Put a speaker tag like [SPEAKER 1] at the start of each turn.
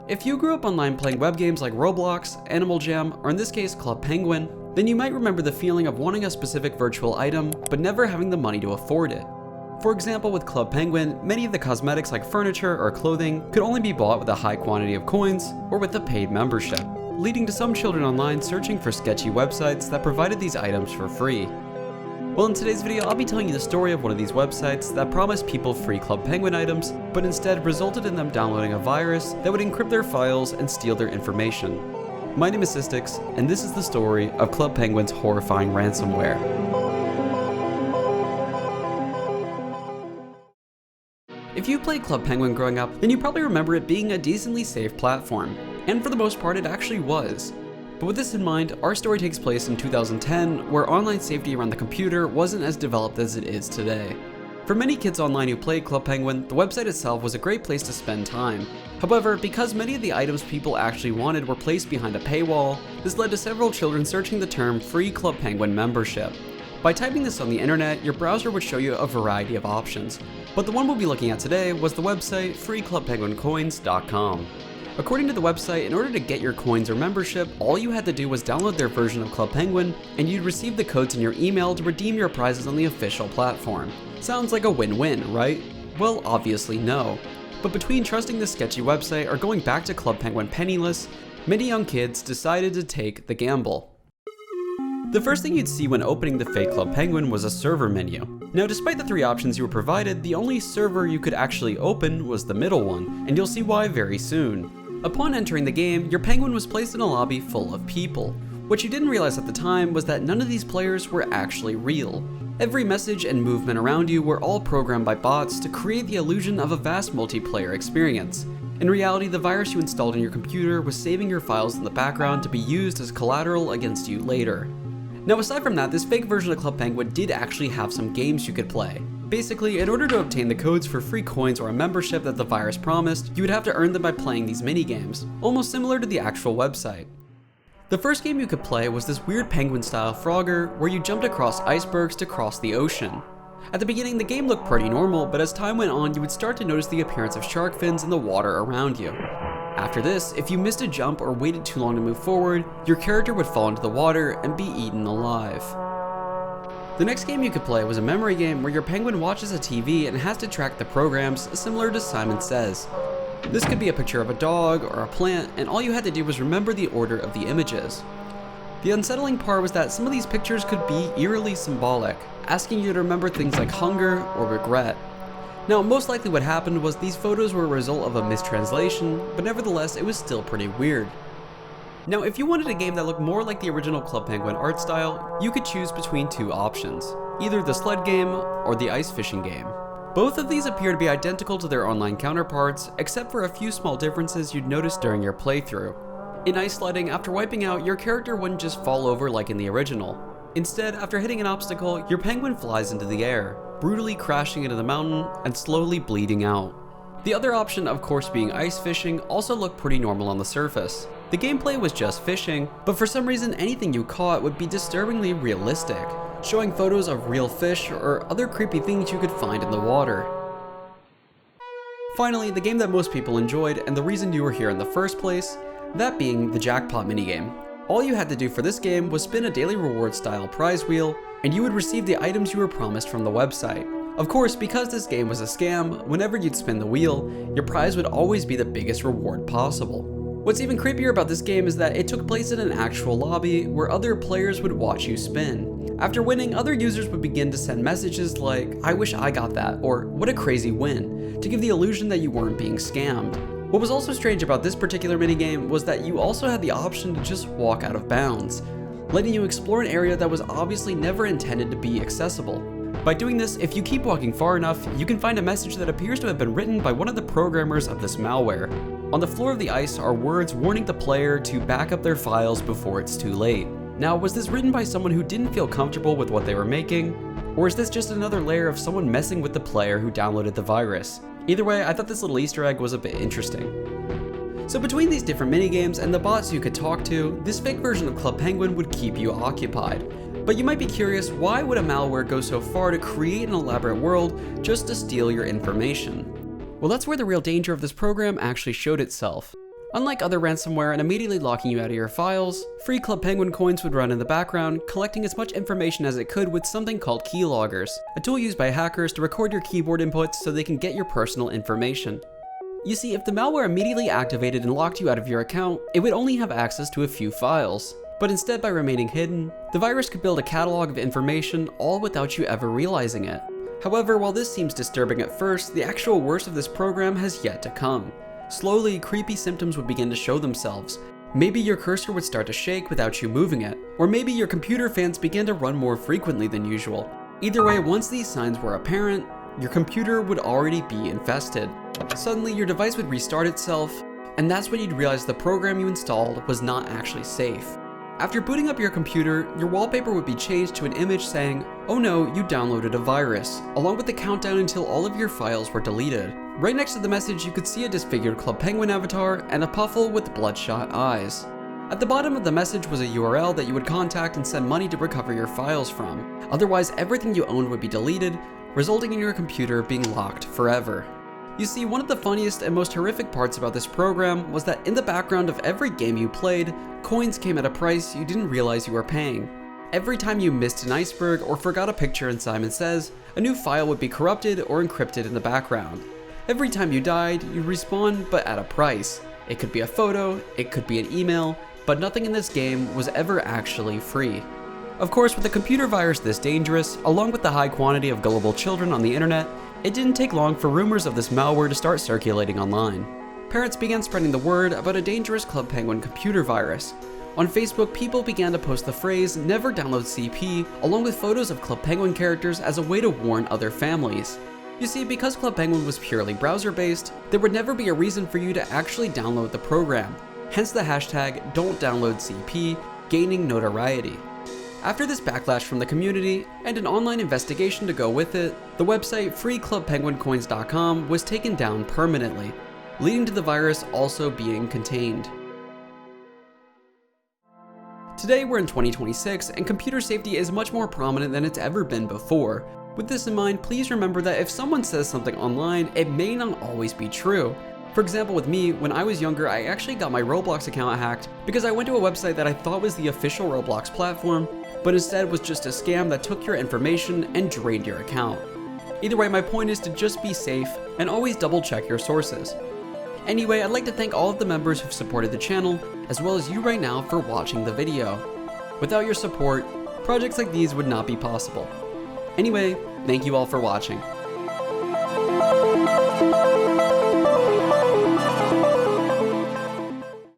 [SPEAKER 1] If you grew up online playing web games like Roblox, Animal Jam, or in this case Club Penguin, then you might remember the feeling of wanting a specific virtual item, but never having the money to afford it. For example, with Club Penguin, many of the cosmetics like furniture or clothing could only be bought with a high quantity of coins or with a paid membership, leading to some children online searching for sketchy websites that provided these items for free. Well, in today's video, I'll be telling you the story of one of these websites that promised people free Club Penguin items, but instead resulted in them downloading a virus that would encrypt their files and steal their information. My name is Systix, and this is the story of Club Penguin's horrifying ransomware. If you played Club Penguin growing up, then you probably remember it being a decently safe platform, and for the most part it actually was. But with this in mind, our story takes place in 2010, where online safety around the computer wasn't as developed as it is today. For many kids online who played Club Penguin, the website itself was a great place to spend time. However, because many of the items people actually wanted were placed behind a paywall, this led to several children searching the term free Club Penguin membership. By typing this on the internet, your browser would show you a variety of options, but the one we'll be looking at today was the website freeclubpenguincoins.com. According to the website, in order to get your coins or membership, all you had to do was download their version of Club Penguin, and you'd receive the codes in your email to redeem your prizes on the official platform. Sounds like a win-win, right? Well, obviously no. But between trusting this sketchy website or going back to Club Penguin penniless, many young kids decided to take the gamble. The first thing you'd see when opening the fake Club Penguin was a server menu. Now, despite the three options you were provided, the only server you could actually open was the middle one, and you'll see why very soon. Upon entering the game, your penguin was placed in a lobby full of people. What you didn't realize at the time was that none of these players were actually real. Every message and movement around you were all programmed by bots to create the illusion of a vast multiplayer experience. In reality, the virus you installed in your computer was saving your files in the background to be used as collateral against you later. Now, aside from that, this fake version of Club Penguin did actually have some games you could play. Basically, in order to obtain the codes for free coins or a membership that the virus promised, you would have to earn them by playing these mini-games, almost similar to the actual website. The first game you could play was this weird penguin-style Frogger, where you jumped across icebergs to cross the ocean. At the beginning, the game looked pretty normal, but as time went on, you would start to notice the appearance of shark fins in the water around you. After this, if you missed a jump or waited too long to move forward, your character would fall into the water and be eaten alive. The next game you could play was a memory game where your penguin watches a TV and has to track the programs, similar to Simon Says. This could be a picture of a dog or a plant, and all you had to do was remember the order of the images. The unsettling part was that some of these pictures could be eerily symbolic, asking you to remember things like hunger or regret. Now, most likely what happened was these photos were a result of a mistranslation, but nevertheless it was still pretty weird. Now, if you wanted a game that looked more like the original Club Penguin art style, you could choose between two options, either the sled game or the ice fishing game. Both of these appear to be identical to their online counterparts, except for a few small differences you'd notice during your playthrough. In ice sledding, after wiping out, your character wouldn't just fall over like in the original. Instead, after hitting an obstacle, your penguin flies into the air, brutally crashing into the mountain and slowly bleeding out. The other option, of course, being ice fishing, also looked pretty normal on the surface. The gameplay was just fishing, but for some reason anything you caught would be disturbingly realistic, showing photos of real fish or other creepy things you could find in the water. Finally, the game that most people enjoyed and the reason you were here in the first place, that being the jackpot minigame. All you had to do for this game was spin a daily reward style prize wheel, and you would receive the items you were promised from the website. Of course, because this game was a scam, whenever you'd spin the wheel, your prize would always be the biggest reward possible. What's even creepier about this game is that it took place in an actual lobby where other players would watch you spin. After winning, other users would begin to send messages like, "I wish I got that," or "What a crazy win," to give the illusion that you weren't being scammed. What was also strange about this particular minigame was that you also had the option to just walk out of bounds, letting you explore an area that was obviously never intended to be accessible. By doing this, if you keep walking far enough, you can find a message that appears to have been written by one of the programmers of this malware. On the floor of the ice are words warning the player to back up their files before it's too late. Now, was this written by someone who didn't feel comfortable with what they were making? Or is this just another layer of someone messing with the player who downloaded the virus? Either way, I thought this little Easter egg was a bit interesting. So between these different minigames and the bots you could talk to, this fake version of Club Penguin would keep you occupied. But you might be curious, why would a malware go so far to create an elaborate world just to steal your information? Well, that's where the real danger of this program actually showed itself. Unlike other ransomware and immediately locking you out of your files, free Club Penguin coins would run in the background, collecting as much information as it could with something called keyloggers, a tool used by hackers to record your keyboard inputs so they can get your personal information. You see, if the malware immediately activated and locked you out of your account, it would only have access to a few files. But instead, by remaining hidden, the virus could build a catalog of information all without you ever realizing it. However, while this seems disturbing at first, the actual worst of this program has yet to come. Slowly, creepy symptoms would begin to show themselves. Maybe your cursor would start to shake without you moving it, or maybe your computer fans began to run more frequently than usual. Either way, once these signs were apparent, your computer would already be infested. Suddenly, your device would restart itself, and that's when you'd realize the program you installed was not actually safe. After booting up your computer, your wallpaper would be changed to an image saying, "Oh no, you downloaded a virus," along with the countdown until all of your files were deleted. Right next to the message, you could see a disfigured Club Penguin avatar and a puffle with bloodshot eyes. At the bottom of the message was a URL that you would contact and send money to recover your files from. Otherwise, everything you owned would be deleted, resulting in your computer being locked forever. You see, one of the funniest and most horrific parts about this program was that in the background of every game you played, coins came at a price you didn't realize you were paying. Every time you missed an iceberg or forgot a picture in Simon Says, a new file would be corrupted or encrypted in the background. Every time you died, you'd respawn, but at a price. It could be a photo, it could be an email, but nothing in this game was ever actually free. Of course, with a computer virus this dangerous, along with the high quantity of gullible children on the internet, it didn't take long for rumors of this malware to start circulating online. Parents began spreading the word about a dangerous Club Penguin computer virus. On Facebook, people began to post the phrase "never download CP" along with photos of Club Penguin characters as a way to warn other families. You see, because Club Penguin was purely browser-based, there would never be a reason for you to actually download the program. Hence the hashtag #Don'tDownloadCP gaining notoriety. After this backlash from the community, and an online investigation to go with it, the website freeclubpenguincoins.com was taken down permanently, leading to the virus also being contained. Today we're in 2026, and computer safety is much more prominent than it's ever been before. With this in mind, please remember that if someone says something online, it may not always be true. For example, with me, when I was younger, I actually got my Roblox account hacked because I went to a website that I thought was the official Roblox platform, but instead was just a scam that took your information and drained your account. Either way, my point is to just be safe and always double check your sources. Anyway, I'd like to thank all of the members who've supported the channel, as well as you right now for watching the video. Without your support, projects like these would not be possible. Anyway, thank you all for watching.